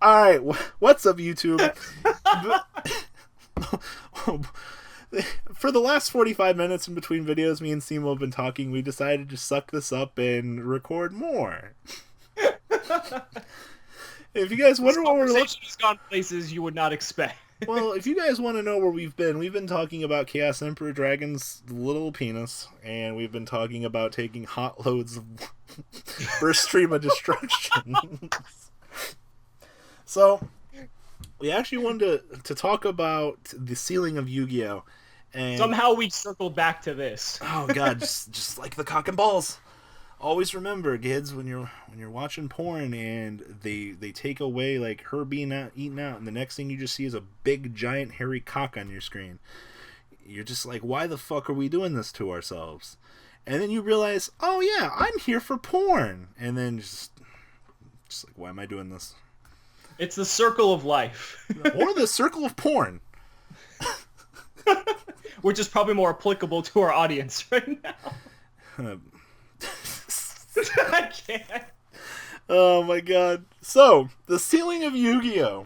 All right, what's up, YouTube? For the last 45 minutes in between videos, me and Simo have been talking. We decided to suck this up and record more. If you guys This wonder what we're conversation has gone places you would not expect. well, if you guys want to know where we've been talking about Chaos Emperor Dragon's little penis, and we've been talking about taking hot loads of burst stream of destruction. So, we actually wanted to talk about the ceiling of Yu-Gi-Oh! And Somehow we circled back to this. oh god, just like the cock and balls. Always remember, kids, when you're watching porn and they take away like her being eaten out, and the next thing you just see is a big giant hairy cock on your screen. You're just like, why the fuck are we doing this to ourselves? And then you realize, oh yeah, I'm here for porn. And then just like, why am I doing this? It's the circle of life. Or the circle of porn. Which is probably more applicable to our audience right now. I can't. Oh my god. So, the ceiling of Yu-Gi-Oh!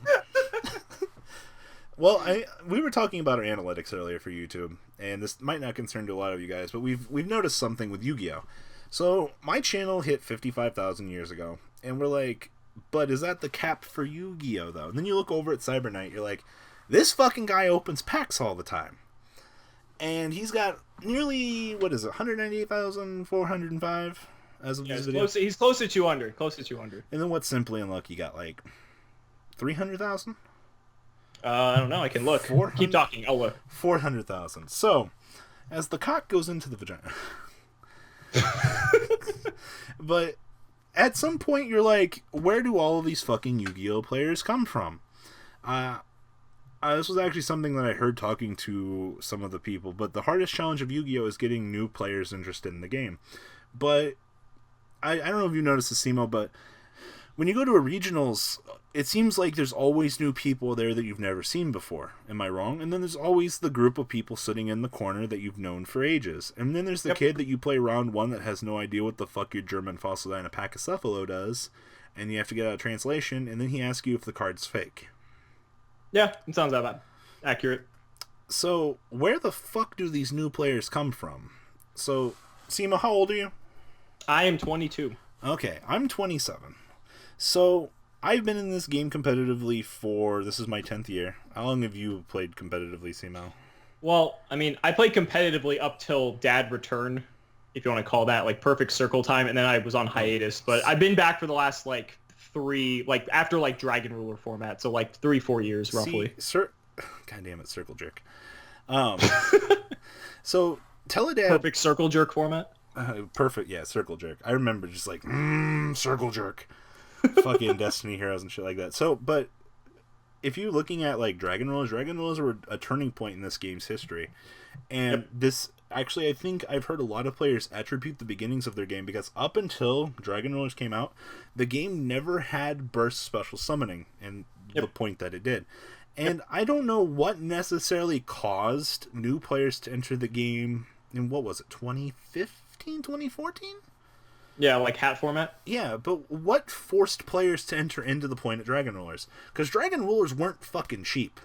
Well, we were talking about our analytics earlier for YouTube, and this might not concern to a lot of you guys, but we've noticed something with Yu-Gi-Oh! So, my channel hit 55,000 years ago, and we're like, but is that the cap for Yu-Gi-Oh! Though? And then you look over at Cyberknight, you're like, this fucking guy opens packs all the time. And he's got nearly, 198,405 as of this video? He's close to 200. Close to 200. And then what's Simply Unlucky got, like, 300,000? I don't know. I can look. Keep talking. I'll look. 400,000. So, as the cock goes into the vagina. But at some point, you're like, where do all of these fucking Yu-Gi-Oh! Players come from? This was actually something that I heard talking to some of the people, but the hardest challenge of Yu-Gi-Oh! Is getting new players interested in the game. But I don't know if you noticed the Simo, but when you go to a regionals, it seems like there's always new people there that you've never seen before. Am I wrong? And then there's always the group of people sitting in the corner that you've known for ages. And then there's the kid that you play round one that has no idea what the fuck your German Fossil Pachycephalo does, and you have to get out a translation, and then he asks you if the card's fake. Yeah, it sounds that bad. Accurate. So, where the fuck do these new players come from? So, Simo, how old are you? I am 22. Okay, I'm 27. So, I've been in this game competitively this is my 10th year. How long have you played competitively, Simo? Well, I mean, I played competitively up till Dad returned, if you want to call that, like, perfect circle time, and then I was on hiatus. But I've been back for the last, like, after, like, Dragon Ruler format, so, like, 3-4 years, roughly. God damn it, circle jerk. So, tell a dad... Perfect circle jerk format? Perfect, yeah, circle jerk. I remember just like, circle jerk. Fucking Destiny Heroes and shit like that. So, but if you're looking at like Dragon Rulers were a turning point in this game's history. And this, actually, I think I've heard a lot of players attribute the beginnings of their game because up until Dragon Rulers came out, the game never had burst special summoning and the point that it did. And I don't know what necessarily caused new players to enter the game in, what was it, 2015, 2014? Yeah, like hat format? Yeah, but what forced players to enter into the point at Dragon Rulers? Because Dragon Rulers weren't fucking cheap.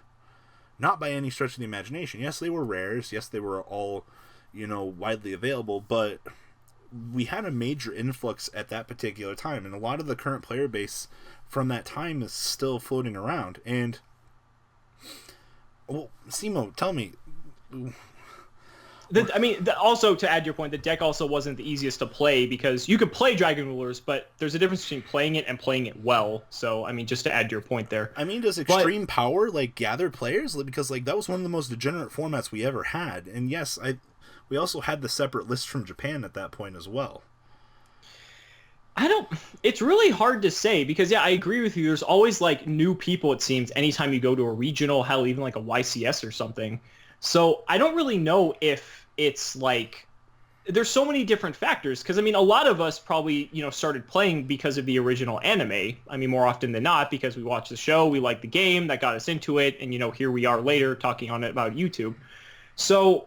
Not by any stretch of the imagination. Yes, they were rares. Yes, they were all, widely available. But we had a major influx at that particular time. And a lot of the current player base from that time is still floating around. And, well, Simo, tell me... Also, to add your point, the deck also wasn't the easiest to play because you could play Dragon Rulers, but there's a difference between playing it and playing it well. So, I mean, just to add your point there. I mean, does Extreme Power, gather players? Because, that was one of the most degenerate formats we ever had. And yes, we also had the separate list from Japan at that point as well. It's really hard to say because, yeah, I agree with you. There's always, new people, it seems, anytime you go to a regional, hell, even like a YCS or something. So I don't really know if it's there's so many different factors because, I mean, a lot of us probably, started playing because of the original anime. I mean, more often than not because we watched the show, we liked the game, that got us into it, and, here we are later talking on it about YouTube. So,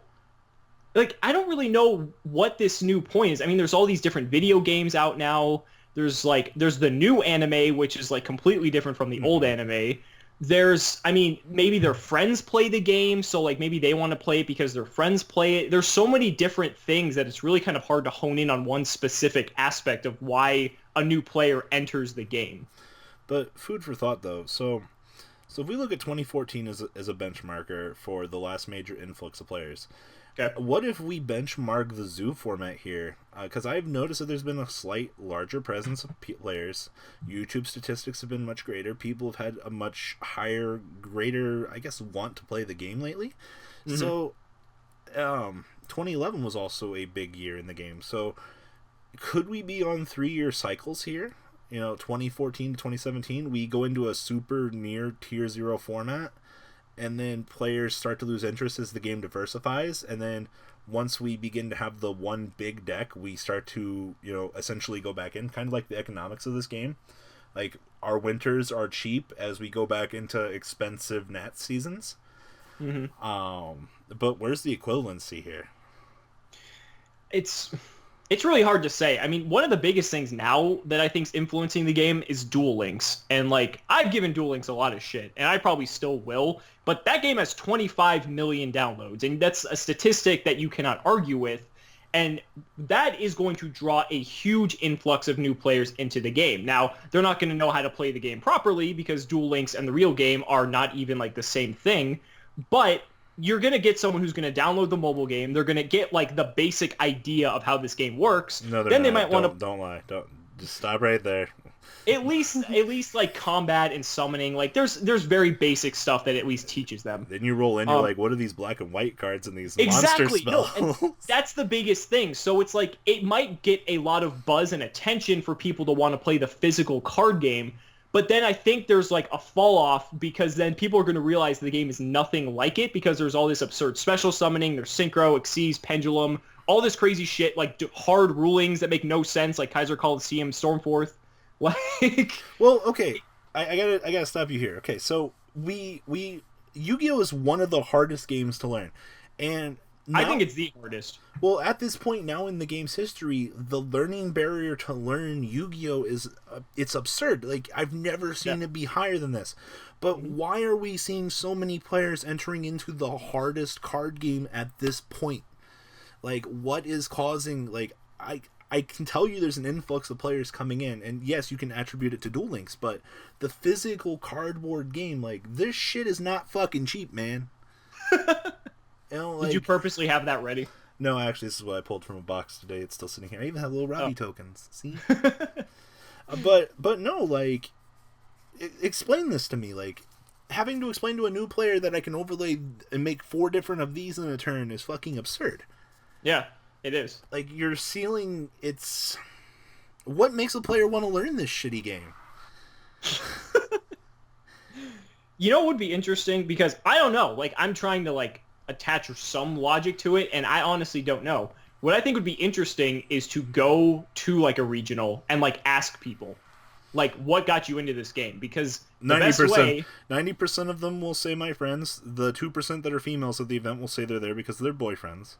I don't really know what this new point is. I mean, there's all these different video games out now. There's the new anime, which is like completely different from the old anime. I mean, maybe their friends play the game, so like maybe they want to play it because their friends play it. There's so many different things that it's really kind of hard to hone in on one specific aspect of why a new player enters the game. But food for thought, though. So if we look at 2014 as a benchmarker for the last major influx of players, Okay. what if we benchmark the zoo format here? Because I've noticed that there's been a slight larger presence of players. YouTube statistics have been much greater. People have had a much higher, greater, I guess, want to play the game lately. Mm-hmm. So 2011 was also a big year in the game. So could we be on 3-year cycles here? 2014 to 2017, we go into a super near tier 0 format, and then players start to lose interest as the game diversifies, and then once we begin to have the one big deck, we start to, essentially go back in, kind of like the economics of this game. Like, our winters are cheap as we go back into expensive Nat seasons. Mm-hmm. But where's the equivalency here? It's really hard to say. I mean, one of the biggest things now that I think is influencing the game is Duel Links. And, like, I've given Duel Links a lot of shit, and I probably still will. But that game has 25 million downloads, and that's a statistic that you cannot argue with. And that is going to draw a huge influx of new players into the game. Now, they're not going to know how to play the game properly because Duel Links and the real game are not even, like, the same thing. But you're going to get someone who's going to download the mobile game. They're going to get, like, the basic idea of how this game works. No, then not. They might want to... Don't lie. Don't. Just stop right there. At least, like, combat and summoning. Like, there's very basic stuff that at least teaches them. Then you roll in, you're like, what are these black and white cards and these monster spells? No, and that's the biggest thing. So it's like, it might get a lot of buzz and attention for people to want to play the physical card game. But then I think there's, like, a fall-off because then people are going to realize the game is nothing like it because there's all this absurd special summoning, there's Synchro, Xyz, Pendulum, all this crazy shit, like, hard rulings that make no sense, like Kaiser Coliseum, Stormforth. Like... Well, okay, I gotta stop you here. Okay, so Yu-Gi-Oh! Is one of the hardest games to learn. And now, I think it's the hardest. Well, at this point now in the game's history, the learning barrier to learn Yu-Gi-Oh! It's absurd. Like, I've never seen it be higher than this. But why are we seeing so many players entering into the hardest card game at this point? Like, what is causing, like, I can tell you there's an influx of players coming in, and yes, you can attribute it to Duel Links, but the physical cardboard game, like, this shit is not fucking cheap, man. Did you purposely have that ready? No, actually, this is what I pulled from a box today. It's still sitting here. I even have little Robbie tokens. See? But no, like, explain this to me. Like, having to explain to a new player that I can overlay and make 4 different of these in a turn is fucking absurd. Yeah, it is. Like, your ceiling, it's... What makes a player want to learn this shitty game? You know what would be interesting? Because I don't know. Like, I'm trying to, like, attach some logic to it, and I honestly don't know. What I think would be interesting is to go to, like, a regional and, like, ask people, like, what got you into this game? Because the 90%, best way... 90% of them will say my friends. The 2% that are females at the event will say they're there because of their boyfriends.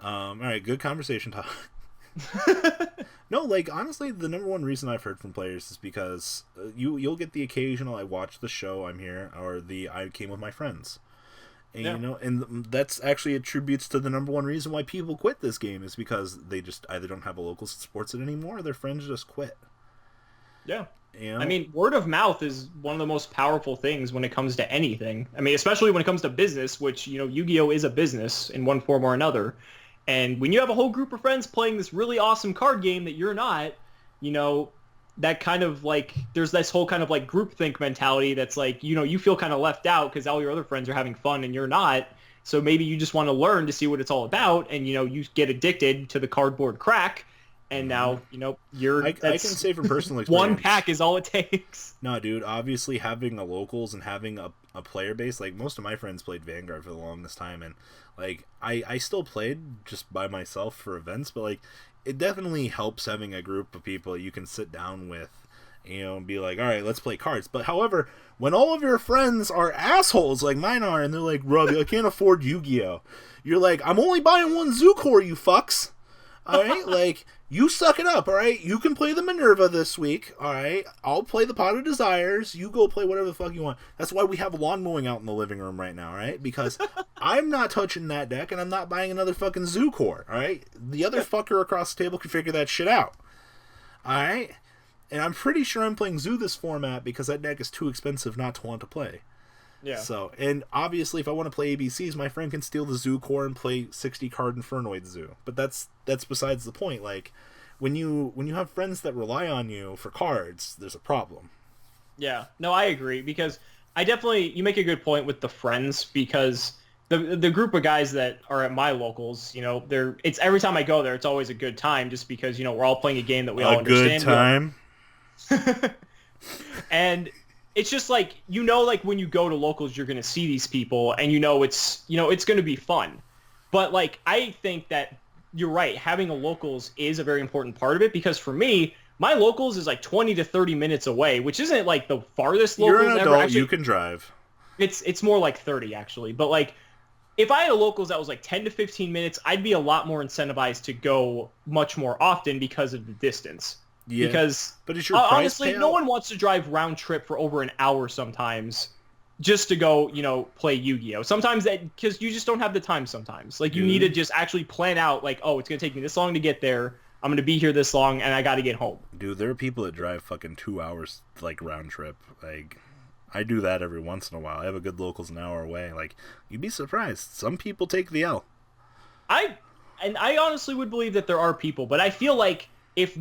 All right, good conversation talk. No, like, honestly, the number one reason I've heard from players is because you'll get the occasional I watched the show, I'm here, or the I came with my friends. And, and that's actually attributes to the number one reason why people quit this game is because they just either don't have a local that supports it anymore or their friends just quit. Yeah. I mean, word of mouth is one of the most powerful things when it comes to anything. I mean, especially when it comes to business, which, Yu-Gi-Oh! Is a business in one form or another. And when you have a whole group of friends playing this really awesome card game that you're not, that kind of, like, there's this whole kind of, like, groupthink mentality that's like, you feel kind of left out because all your other friends are having fun and you're not. So maybe you just want to learn to see what it's all about, and, you get addicted to the cardboard crack, and now, you're... I can say from personal experience. One pack is all it takes. No, dude, obviously having a locals and having a player base, like, most of my friends played Vanguard for the longest time, and, like, I still played just by myself for events, but, like, it definitely helps having a group of people you can sit down with, and be like, all right, let's play cards. But, however, when all of your friends are assholes like mine are, and they're like, Robbie, I can't afford Yu-Gi-Oh! You're like, I'm only buying one Zoo Core, you fucks! All right, like, you suck it up, all right? You can play the Minerva this week, all right? I'll play the Pot of Desires. You go play whatever the fuck you want. That's why we have lawn mowing out in the living room right now, all right? Because I'm not touching that deck, and I'm not buying another fucking Zoo Core, all right? The other fucker across the table can figure that shit out, all right? And I'm pretty sure I'm playing Zoo this format because that deck is too expensive not to want to play. Yeah. So, and obviously, if I want to play ABCs, my friend can steal the Zoo Core and play 60 card Infernoid Zoo. But that's besides the point. Like, when you have friends that rely on you for cards, there's a problem. Yeah. No, I agree, because you make a good point with the friends, because the group of guys that are at my locals, it's every time I go there, it's always a good time, just because we're all playing a game that we all understand. A good time. And it's just like, like when you go to locals, you're going to see these people, and it's going to be fun. But like, I think that you're right. Having a locals is a very important part of it, because for me, my locals is like 20 to 30 minutes away, which isn't like the farthest locals You're an ever. adult, Actually, you can drive. It's more like 30 actually. But like, if I had a locals that was like 10 to 15 minutes, I'd be a lot more incentivized to go much more often because of the distance. Yeah, because but it's your honestly, no one wants to drive round trip for over an hour sometimes just to go, play Yu-Gi-Oh! Sometimes because you just don't have the time sometimes. Like, you need to just actually plan out, like, oh, it's going to take me this long to get there. I'm going to be here this long, and I got to get home. Dude, there are people that drive fucking 2 hours, like, round trip. Like, I do that every once in a while. I have a good locals an hour away. Like, you'd be surprised. Some people take the L. I honestly would believe that there are people, but I feel like if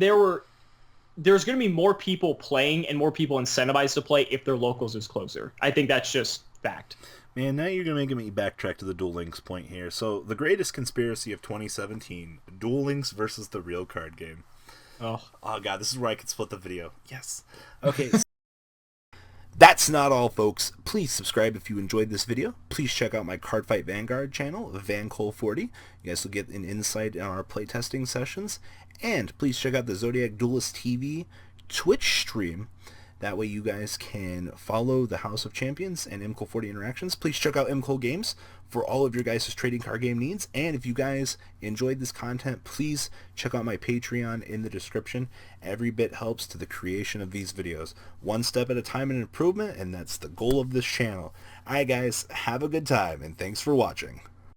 there's going to be more people playing and more people incentivized to play if their locals is closer. I think that's just fact. Man, now you're going to make me backtrack to the Duel Links point here. So, the greatest conspiracy of 2017, Duel Links versus the real card game. Oh God, this is where I could split the video. Yes. Okay. That's not all, folks. Please subscribe if you enjoyed this video. Please check out my Cardfight Vanguard channel, VanCole40. You guys will get an insight on our playtesting sessions. And please check out the Zodiac Duelist TV Twitch stream. That way you guys can follow the House of Champions and MCole40 interactions. Please check out MCole Games for all of your guys' trading card game needs. And if you guys enjoyed this content, please check out my Patreon in the description. Every bit helps to the creation of these videos. One step at a time in improvement, and that's the goal of this channel. Alright guys, have a good time, and thanks for watching.